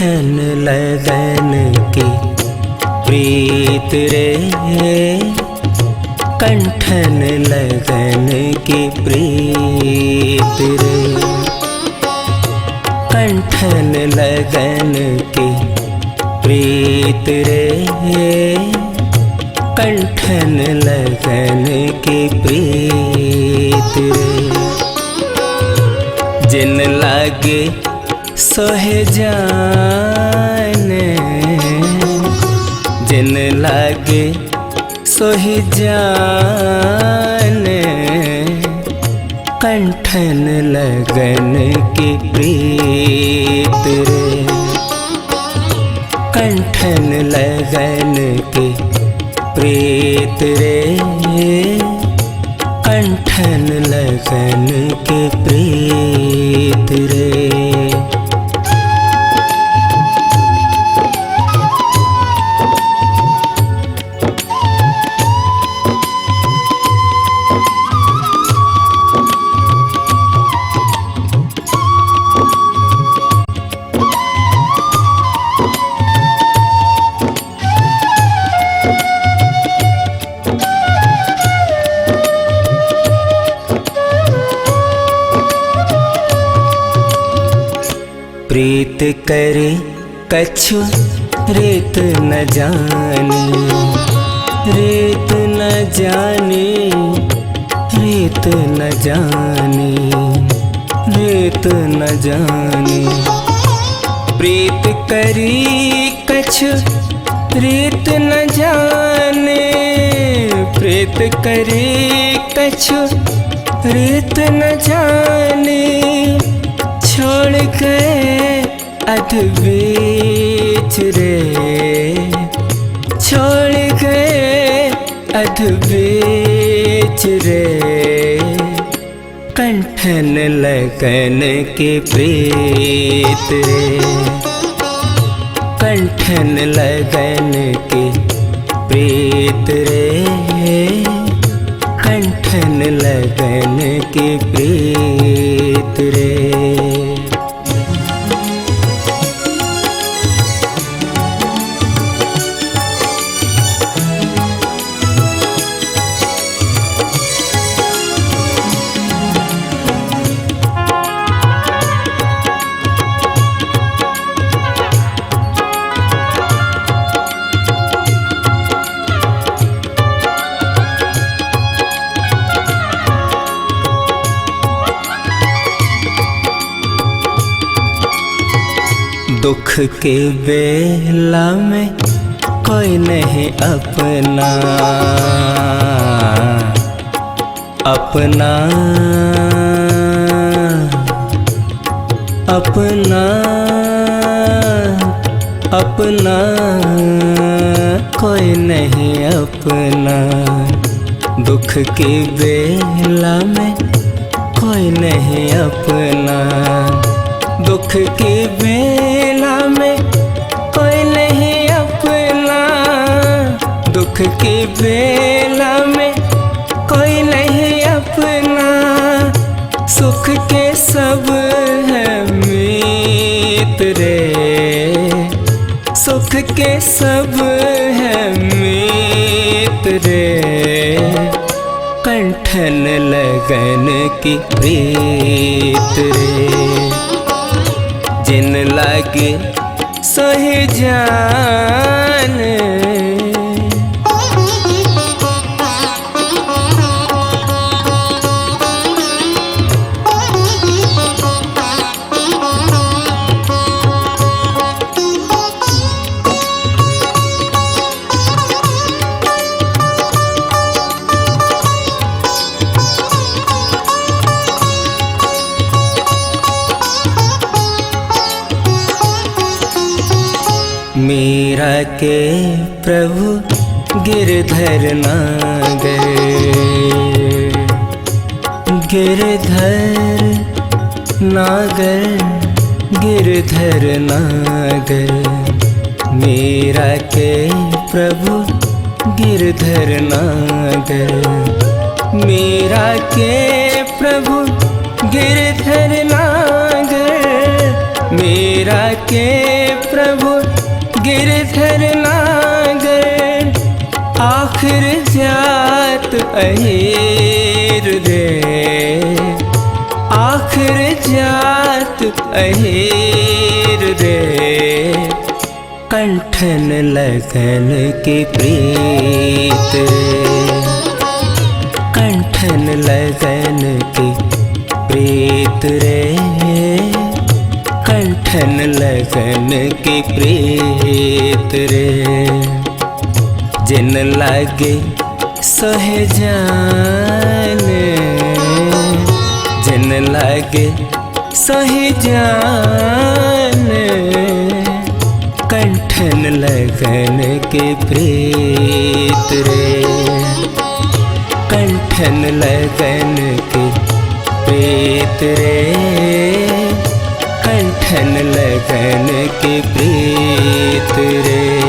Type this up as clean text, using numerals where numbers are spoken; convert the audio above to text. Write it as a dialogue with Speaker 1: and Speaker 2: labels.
Speaker 1: कंठन लगन की प्रीत रे, कंठन लगन की प्रीत रे, कंठन लगन की प्रीत रे, कंठन लगन की प्रीत रे। जिन लागे सोहे जान, जिन लागे सोहे जान, कंठन लगन की प्रीत रे, कंठन लगन की प्रीत रे, कंठन लगन की प्रीत रे। प्रीत करे कछु रीत न जाने, रीत न जाने, रीत न जाने, रीत न जाने। प्रीत करी कछु रीत न जाने, प्रीत करी कछु रीत न जाने। छोड़ गए अध बीच रे, छोड़ गए अध बीच रे, कंठन लगन की प्रीत रे, कंठन लगन की प्रीत रे, कंठन लगन की प्रीत रे। दुख के बेला में कोई नहीं अपना, अपना, अपना, अपना, कोई नहीं अपना। दुख के बेला में कोई नहीं अपना, दुख के बेला में कोई नहीं अपना, दुख के बेला में कोई नहीं अपना। सुख के सब है मीत रे, सुख के सब है मीत रे, कंठन लगन की प्रीत रे। जिन लागे सोहे जान, मीरा के प्रभु गिरधर नागर, गिरधर नागर, गिरधर नागर। मीरा के प्रभु गिरधर नागर, मीरा के प्रभु गिरधर नागर, मीरा के प्रभु गिरधर नागर, आखिर जात अहीर रे, आखिर जात अहीर रे। कंठन लगन की प्रीत रे, कंठन लगन की प्रीत रे, कंठन लगन की प्रीत रे। जिन लागे सोहे जान, जिन लागे सोहे जान, कंठन लगन के प्रीत रे, कंठन लगन के प्रीत रे, कंठन लगन के प्रीत रे।